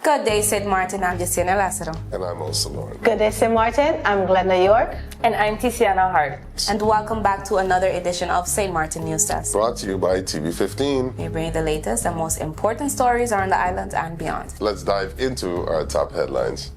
Good day, St. Maarten. I'm Jaciana Lazaro. And I'm also Lauren. Good day, St. Maarten. I'm Glenda York. And I'm Tiziana Hart. And welcome back to another edition of St. Maarten NEWSDESK. Brought to you by TV15. We bring you the latest and most important stories around the island and beyond. Let's dive into our top headlines.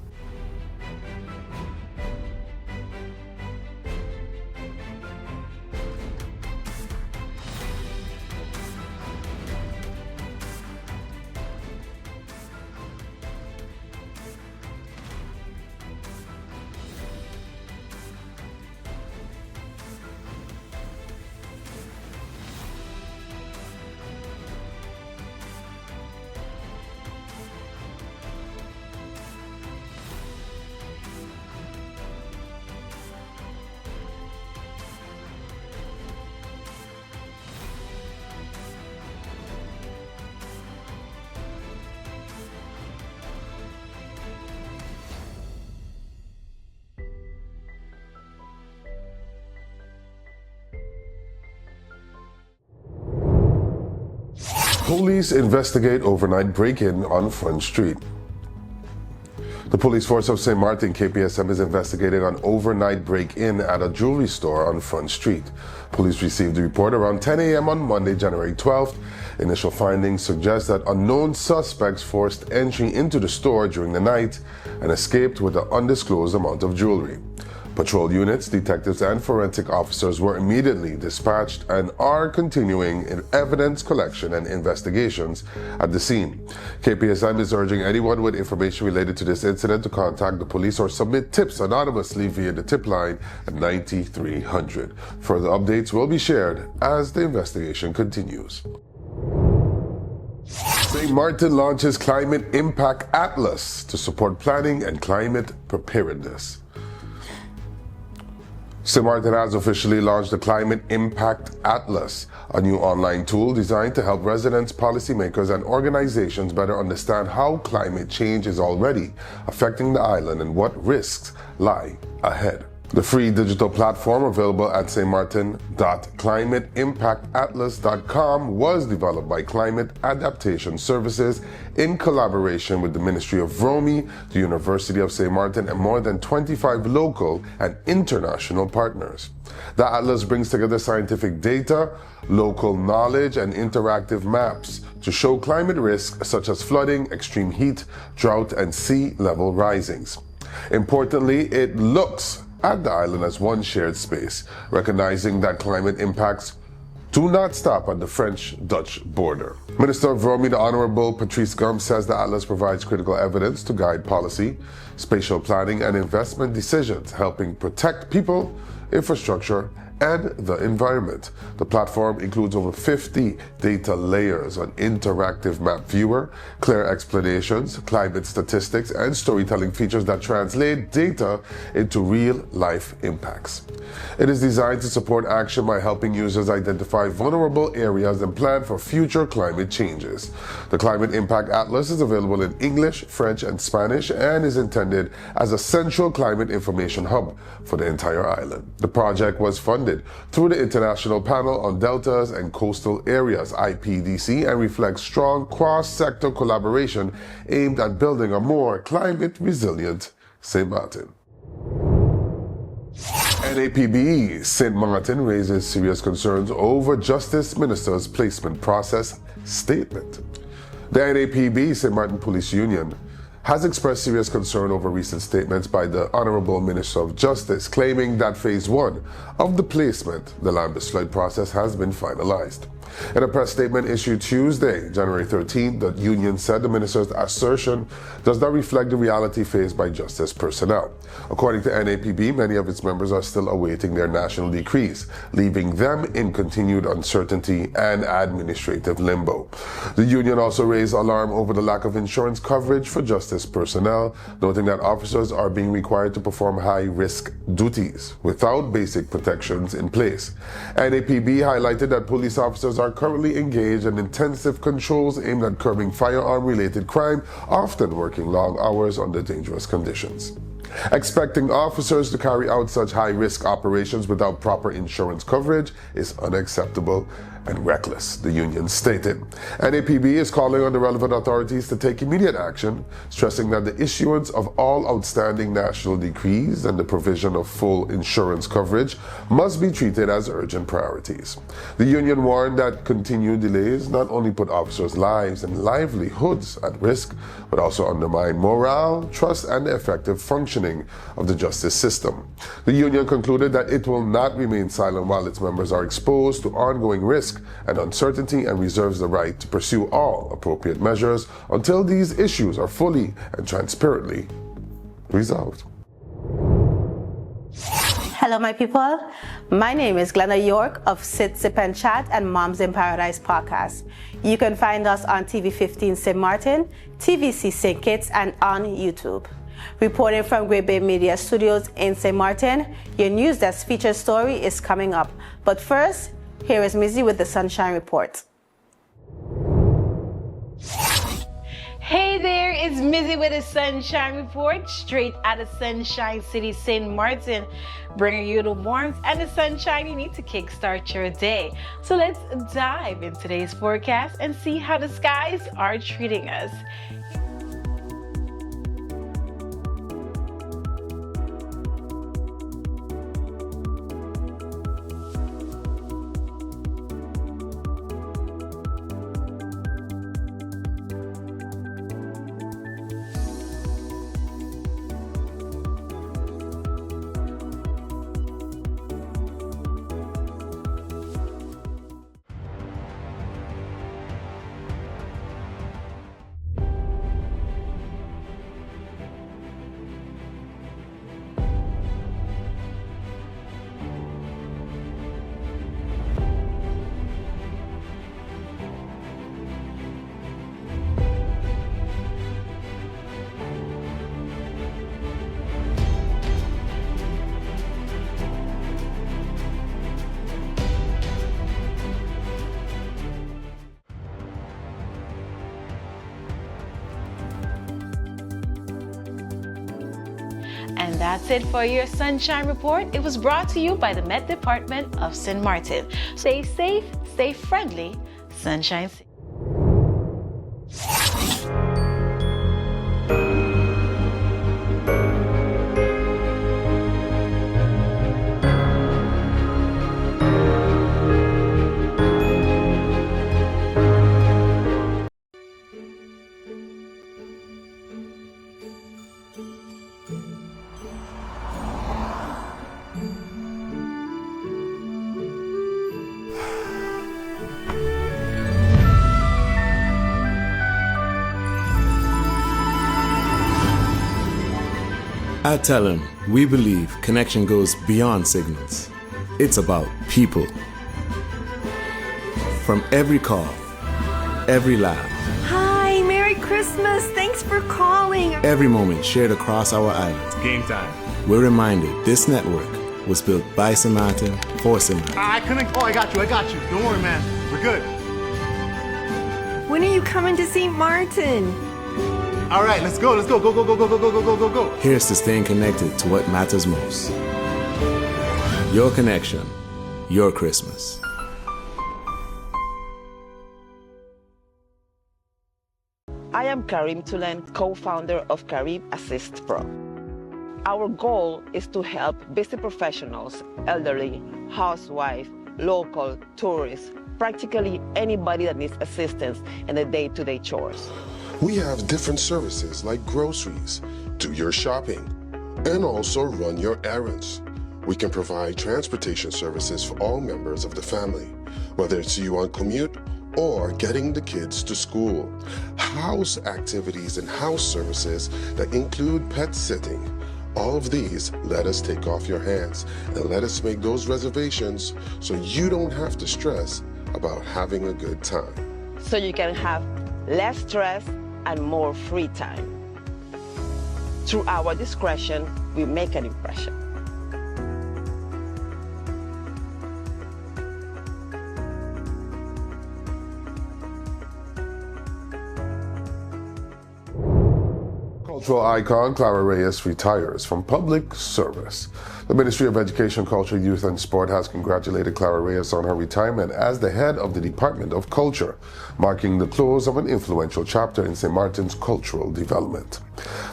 Police investigate overnight break-in on Front Street. The police force of St. Maarten, KPSM, is investigating an overnight break-in at a jewelry store on Front Street. Police received the report around 10 a.m. on Monday, January 12th. Initial findings suggest that unknown suspects forced entry into the store during the night and escaped with an undisclosed amount of jewelry. Patrol units, detectives, and forensic officers were immediately dispatched and are continuing in evidence collection and investigations at the scene. KPSM is urging anyone with information related to this incident to contact the police or submit tips anonymously via the tip line at 9300. Further updates will be shared as the investigation continues. St. Maarten launches Climate Impact Atlas to support planning and climate preparedness. St. Maarten has officially launched the Climate Impact Atlas, a new online tool designed to help residents, policymakers, and organizations better understand how climate change is already affecting the island and what risks lie ahead. The free digital platform, available at stmarten.climateimpactatlas.com, was developed by Climate Adaptation Services in collaboration with the Ministry of Romy, the University of St. Maarten, and more than 25 local and international partners. The Atlas brings together scientific data, local knowledge, and interactive maps to show climate risks such as flooding, extreme heat, drought, and sea level risings. Importantly, it looks at the island as one shared space, recognizing that climate impacts do not stop at the French-Dutch border. Minister of Romy, the Honorable Patrice Gum, says the Atlas provides critical evidence to guide policy, spatial planning, and investment decisions, helping protect people, infrastructure, and the environment. The platform includes over 50 data layers, an interactive map viewer, clear explanations, climate statistics, and storytelling features that translate data into real-life impacts. It is designed to support action by helping users identify vulnerable areas and plan for future climate changes. The Climate Impact Atlas is available in English, French, and Spanish and is intended as a central climate information hub for the entire island. The project was funded through the International Panel on Deltas and Coastal Areas, IPDC, and reflects strong cross-sector collaboration aimed at building a more climate-resilient St. Maarten. NAPB Sint Maarten raises serious concerns over Justice Minister's placement process statement. The NAPB Sint Maarten Police Union has expressed serious concern over recent statements by the Honorable Minister of Justice, claiming that Phase 1 of the placement, the land besluit process, has been finalized. In a press statement issued Tuesday, January 13, the union said the minister's assertion does not reflect the reality faced by justice personnel. According to NAPB, many of its members are still awaiting their national decrees, leaving them in continued uncertainty and administrative limbo. The union also raised alarm over the lack of insurance coverage for justice personnel, noting that officers are being required to perform high-risk duties without basic protections in place. NAPB highlighted that police officers are currently engaged in intensive controls aimed at curbing firearm-related crime, often working long hours under dangerous conditions. Expecting officers to carry out such high-risk operations without proper insurance coverage is unacceptable and reckless, the union stated. NAPB is calling on the relevant authorities to take immediate action, stressing that the issuance of all outstanding national decrees and the provision of full insurance coverage must be treated as urgent priorities. The union warned that continued delays not only put officers' lives and livelihoods at risk, but also undermine morale, trust, and the effective functioning of the justice system. The union concluded that it will not remain silent while its members are exposed to ongoing risk and uncertainty, and reserves the right to pursue all appropriate measures until these issues are fully and transparently resolved. Hello, my people. My name is Glenna York of Sit, Sip and Chat and Moms in Paradise podcast. You can find us on TV 15 St. Maarten, TVC St. Kitts, and on YouTube. Reporting from Great Bay Media Studios in St. Maarten, your NEWSDESK featured story is coming up. But first, here is Mizzy with the Sunshine Report. Hey there, it's Mizzy with a Sunshine Report, straight out of Sunshine City, St. Maarten, bringing you the warmth and the sunshine you need to kickstart your day. So let's dive into today's forecast and see how the skies are treating us. And that's it for your Sunshine Report. It was brought to you by the Met Department of St. Maarten. Stay safe, stay friendly, Sunshine City. I tell him, we believe connection goes beyond signals. It's about people. From every call, every laugh, Hi, Merry Christmas. Thanks for calling. every moment shared across our island, Game time. we're reminded this network was built by St. Maarten for St. Maarten. I couldn't. Oh, I got you. Don't worry, man. We're good. When are you coming to St. Maarten? All right, let's go. Go. Here's to staying connected to what matters most. Your connection, your Christmas. I am Karim Tulen, co-founder of Carib Assist Pro. Our goal is to help busy professionals, elderly, housewife, local, tourists, practically anybody that needs assistance in the day-to-day chores. We have different services like groceries, do your shopping, and also run your errands. We can provide transportation services for all members of the family, whether it's you on commute or getting the kids to school. House activities and house services that include pet sitting. All of these let us take off your hands and let us make those reservations so you don't have to stress about having a good time. So you can have less stress and more free time. Through our discretion, we make an impression. Cultural icon Clara Reyes retires from public service. The Ministry of Education, Culture, Youth and Sport has congratulated Clara Reyes on her retirement as the head of the Department of Culture, marking the close of an influential chapter in St. Martin's cultural development.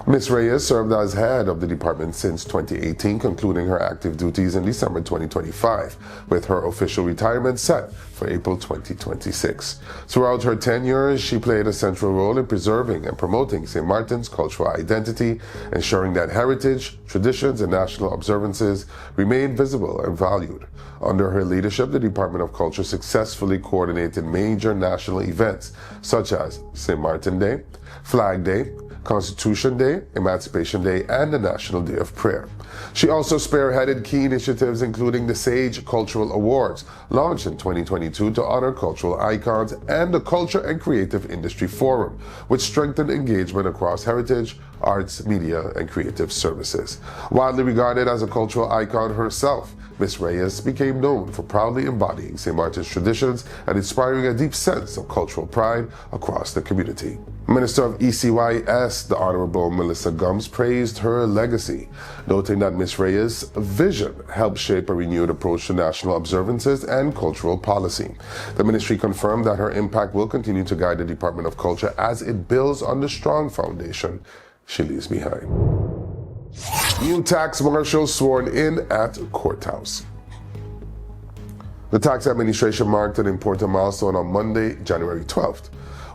Ms. Reyes served as head of the department since 2018, concluding her active duties in December 2025, with her official retirement set for April 2026. Throughout her tenure, she played a central role in preserving and promoting St. Martin's cultural identity, ensuring that heritage, traditions, and national observances remain visible and valued. Under her leadership, the Department of Culture successfully coordinated major national events such as St. Martin Day, Flag Day, Constitution Day, Emancipation Day, and the National Day of Prayer. She also spearheaded key initiatives including the Sage Cultural Awards, launched in 2022 to honor cultural icons, and the Culture and Creative Industry Forum, which strengthened engagement across heritage, arts, media, and creative services. Widely regarded as a cultural icon herself, Ms. Reyes became known for proudly embodying St. Martin's traditions and inspiring a deep sense of cultural pride across the community. Minister of ECYS, the Honorable Melissa Gums, praised her legacy, noting that Ms. Reyes' vision helped shape a renewed approach to national observances and cultural policy. The ministry confirmed that her impact will continue to guide the Department of Culture as it builds on the strong foundation she leaves behind. New Tax Marshal sworn in at courthouse. The tax administration marked an important milestone on Monday, January 12th,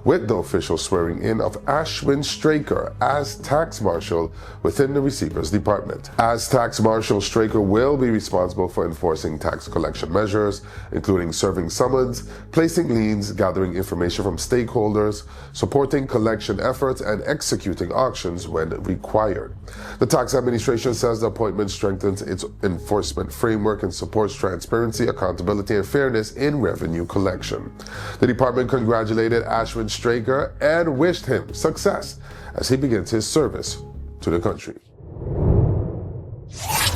with the official swearing in of Ashwin Straker as Tax Marshal within the Receiver's Department. As Tax Marshal, Straker will be responsible for enforcing tax collection measures, including serving summons, placing liens, gathering information from stakeholders, supporting collection efforts, and executing auctions when required. The tax administration says the appointment strengthens its enforcement framework and supports transparency, accountability, and fairness in revenue collection. The department congratulated Ashwin Straker and wished him success as he begins his service to the country.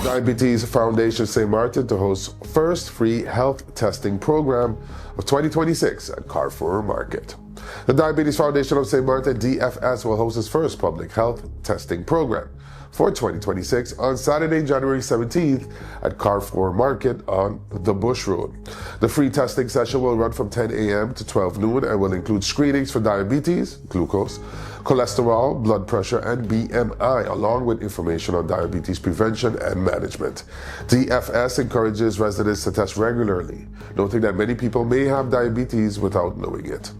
Diabetes Foundation St. Maarten to host first free health testing program of 2026 at Carrefour Market. The Diabetes Foundation of St. Maarten, DFS, will host its first public health testing program for 2026 on Saturday, January 17th at Carrefour Market on the Bush Road. The free testing session will run from 10 a.m. to 12 noon and will include screenings for diabetes, glucose, cholesterol, blood pressure, and BMI, along with information on diabetes prevention and management. DFS encourages residents to test regularly, noting that many people may have diabetes without knowing it.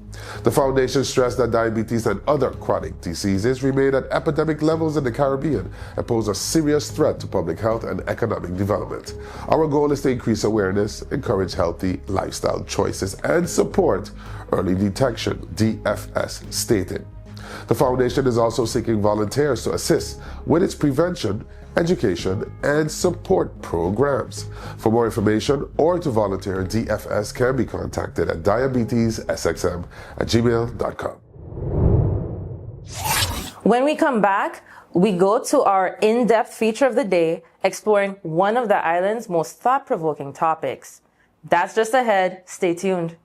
The foundation stressed that diabetes and other chronic diseases remain at epidemic levels in the Caribbean and pose a serious threat to public health and economic development. Our goal is to increase awareness, encourage healthy lifestyle choices, and support early detection, DFS stated. The foundation is also seeking volunteers to assist with its prevention, education, and support programs. For more information or to volunteer, DFS can be contacted at diabetessxm@gmail.com. When we come back, we go to our in-depth feature of the day, exploring one of the island's most thought-provoking topics. That's just ahead. Stay tuned.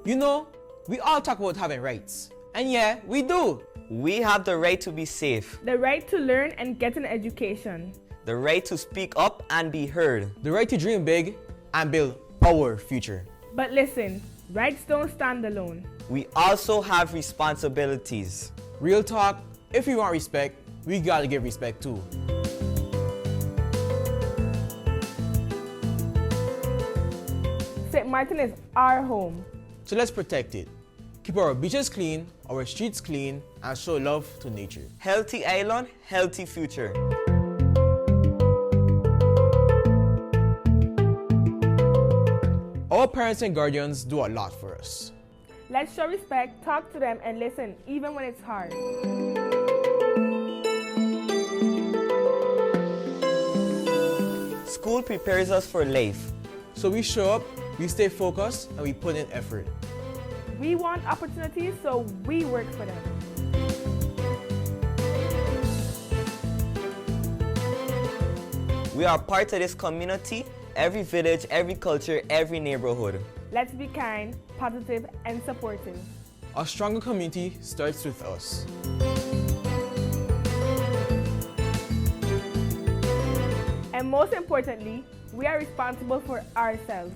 You know, we all talk about having rights. And yeah, we do. We have the right to be safe. The right to learn and get an education. The right to speak up and be heard. The right to dream big and build our future. But listen, rights don't stand alone. We also have responsibilities. Real talk, if we want respect, we gotta give respect too. St. Maarten is our home. So let's protect it. Keep our beaches clean, our streets clean, and show love to nature. Healthy island, healthy future. Our parents and guardians do a lot for us. Let's show respect, talk to them, and listen, even when it's hard. School prepares us for life. So we show up, we stay focused, and we put in effort. We want opportunities, so we work for them. We are part of this community, every village, every culture, every neighborhood. Let's be kind, positive, and supportive. A stronger community starts with us. And most importantly, we are responsible for ourselves.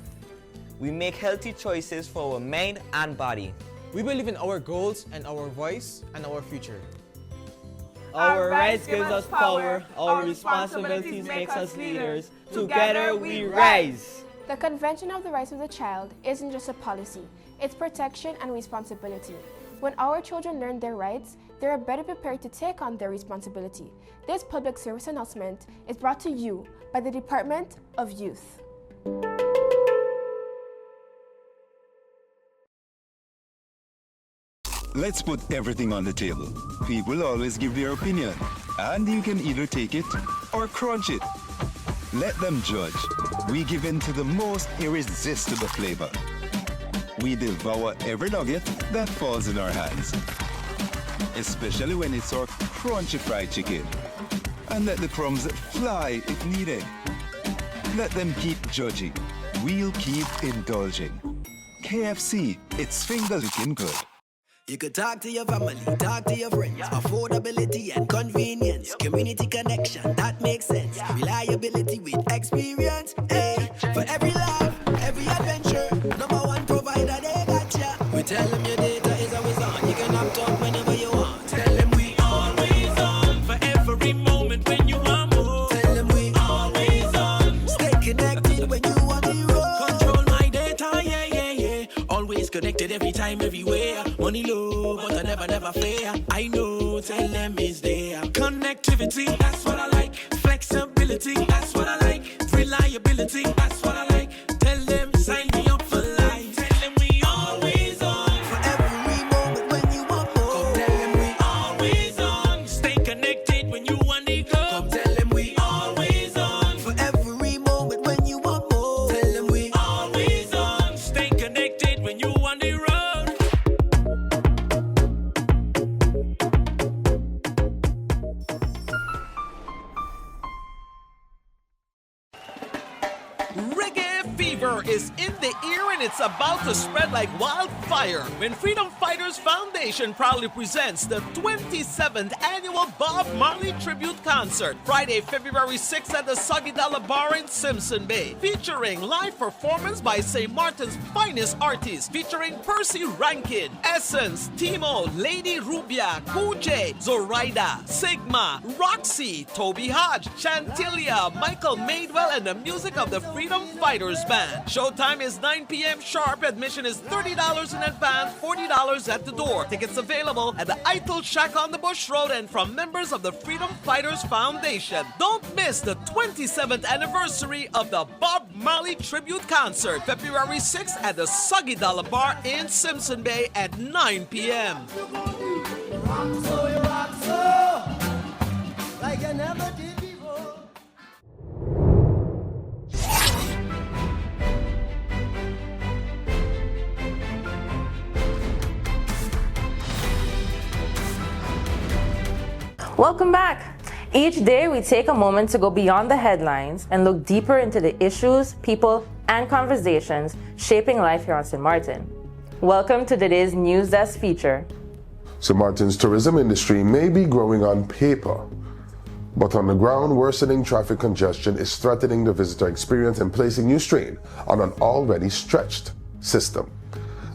We make healthy choices for our mind and body. We believe in our goals and our voice and our future. Our rights give us power, our responsibilities make us leaders. Together we rise. The Convention of the Rights of the Child isn't just a policy, it's protection and responsibility. When our children learn their rights, they are better prepared to take on their responsibility. This public service announcement is brought to you by the Department of Youth. Let's put everything on the table. People always give their opinion, and you can either take it or crunch it. Let them judge. We give in to the most irresistible flavor. We devour every nugget that falls in our hands, especially when it's our crunchy fried chicken. And let the crumbs fly if needed. Let them keep judging. We'll keep indulging. KFC, it's finger-licking good. You could talk to your family, talk to your friends. Affordability and convenience. Community connection, that makes sense. Reliability with experience. Hey, for every laugh, every adventure. Number one provider, they got ya. We tell them your data is always on. You can opt out whenever you want. Tell them we always on. For every moment when you want more. Tell them we always on. Stay connected when you want the road. Control my data, yeah, yeah, yeah. Always connected every time, everywhere. Money low, but I never fair. I know, tell them it's there. Connectivity, that's what I like. Flexibility, that's what I like. Reliability, that's what I like. Tell them, sign me up for life. Tell them we always on. For every moment when you want more. Come tell them we always on. Stay connected when you want to go. Come tell them we always on. For every moment when you want more. Tell them we always on. Stay connected when you want to road. Is in the ear and it's about to spread like wildfire when Freedom Fighters Foundation proudly presents the 27th annual Bob Marley Tribute Concert, Friday, February 6th at the Soggy Dollar Bar in Simpson Bay, featuring live performance by St. Martin's finest artists, featuring Percy Rankin, Essence, Timo, Lady Rubia, Kuje, Zoraida, Sigma, Roxy, Toby Hodge, Chantilia, Michael Madewell, and the music of the Freedom Fighters Band. Showtime is 9 p.m. sharp. Admission is $30 in advance, $40 at the door. Tickets available at the Eitel Shack on the Bush Road and from members of the Freedom Fighters Foundation. Don't miss the 27th anniversary of the Bob Marley Tribute Concert, February 6th at the Soggy Dollar Bar in Simpson Bay at 9 p.m. Like you never did before. Welcome back. Each day we take a moment to go beyond the headlines and look deeper into the issues, people, and conversations shaping life here on St. Martin. Welcome to today's News Desk feature. St. Martin's tourism industry may be growing on paper, but on the ground, worsening traffic congestion is threatening the visitor experience and placing new strain on an already stretched system.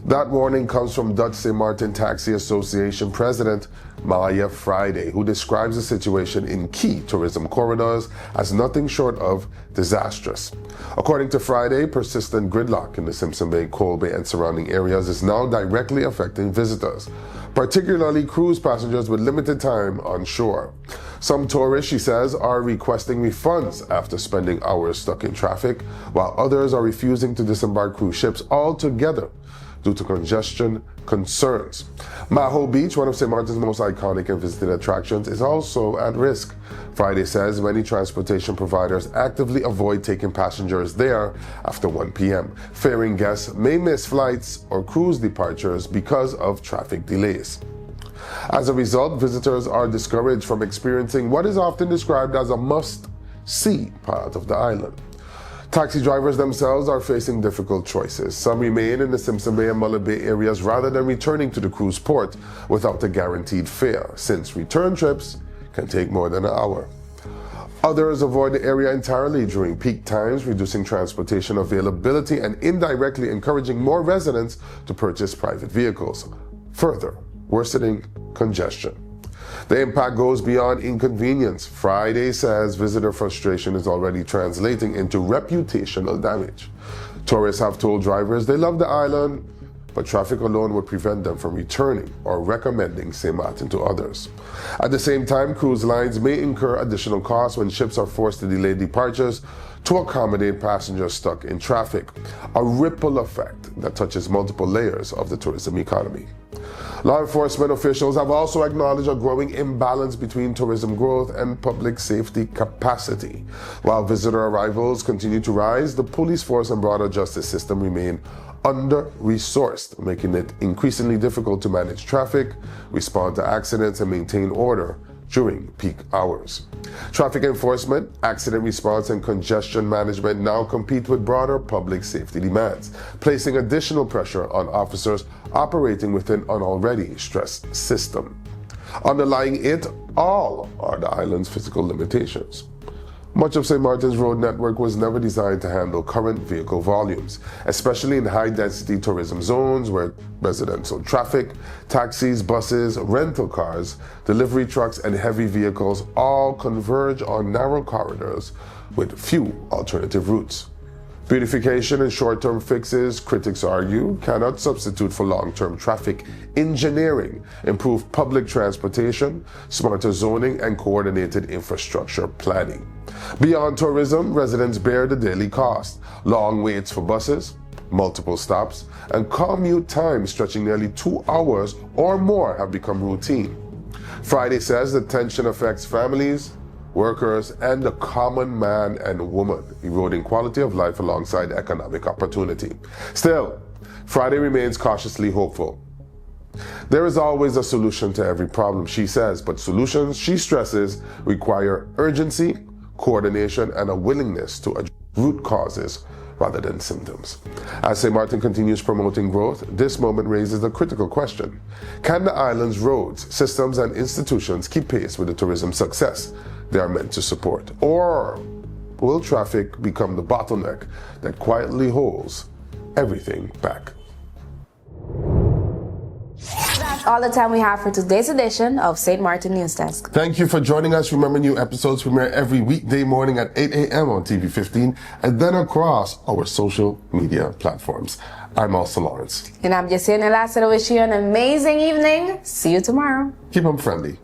That warning comes from Dutch St. Martin Taxi Association President Maya Friday, who describes the situation in key tourism corridors as nothing short of disastrous. According to Friday, persistent gridlock in the Simpson Bay, Coal Bay, and surrounding areas is now directly affecting visitors, particularly cruise passengers with limited time on shore. Some tourists, she says, are requesting refunds after spending hours stuck in traffic, while others are refusing to disembark cruise ships altogether due to congestion concerns. Maho Beach, one of St. Martin's most iconic and visited attractions, is also at risk. Friday says many transportation providers actively avoid taking passengers there after 1 p.m., fearing guests may miss flights or cruise departures because of traffic delays. As a result, visitors are discouraged from experiencing what is often described as a must-see part of the island. Taxi drivers themselves are facing difficult choices. Some remain in the Simpson Bay and Muller Bay areas rather than returning to the cruise port without a guaranteed fare, since return trips can take more than an hour. Others avoid the area entirely during peak times, reducing transportation availability and indirectly encouraging more residents to purchase private vehicles, further worsening congestion. The impact goes beyond inconvenience. Friday says visitor frustration is already translating into reputational damage. Tourists have told drivers they love the island, but traffic alone would prevent them from returning or recommending St. Maarten to others. At the same time, cruise lines may incur additional costs when ships are forced to delay departures to accommodate passengers stuck in traffic, a ripple effect that touches multiple layers of the tourism economy. Law enforcement officials have also acknowledged a growing imbalance between tourism growth and public safety capacity. While visitor arrivals continue to rise, the police force and broader justice system remain under-resourced, making it increasingly difficult to manage traffic, respond to accidents, and maintain order during peak hours. Traffic enforcement, accident response, and congestion management now compete with broader public safety demands, placing additional pressure on officers operating within an already stressed system. Underlying it all are the island's physical limitations. Much of St. Martin's road network was never designed to handle current vehicle volumes, especially in high-density tourism zones where residential traffic, taxis, buses, rental cars, delivery trucks, and heavy vehicles all converge on narrow corridors with few alternative routes. Beautification and short-term fixes, critics argue, cannot substitute for long-term traffic engineering, improved public transportation, smarter zoning, and coordinated infrastructure planning. Beyond tourism, residents bear the daily cost. Long waits for buses, multiple stops, and commute times stretching nearly 2 hours or more have become routine. Friday says the tension affects families, workers, and the common man and woman, eroding quality of life alongside economic opportunity. Still, Friday remains cautiously hopeful. There is always a solution to every problem, she says, but solutions, she stresses, require urgency, coordination, and a willingness to address root causes rather than symptoms. As St. Martin continues promoting growth, this moment raises a critical question. Can the island's roads, systems, and institutions keep pace with the tourism success they are meant to support? Or will traffic become the bottleneck that quietly holds everything back? That's all the time we have for today's edition of St. Martin News Desk. Thank you for joining us. Remember, new episodes premiere every weekday morning at 8 a.m. on TV 15 and then across our social media platforms. I'm Elsa Lawrence. And I'm Yesenia Lassiter, wishing you an amazing evening. See you tomorrow. Keep them friendly.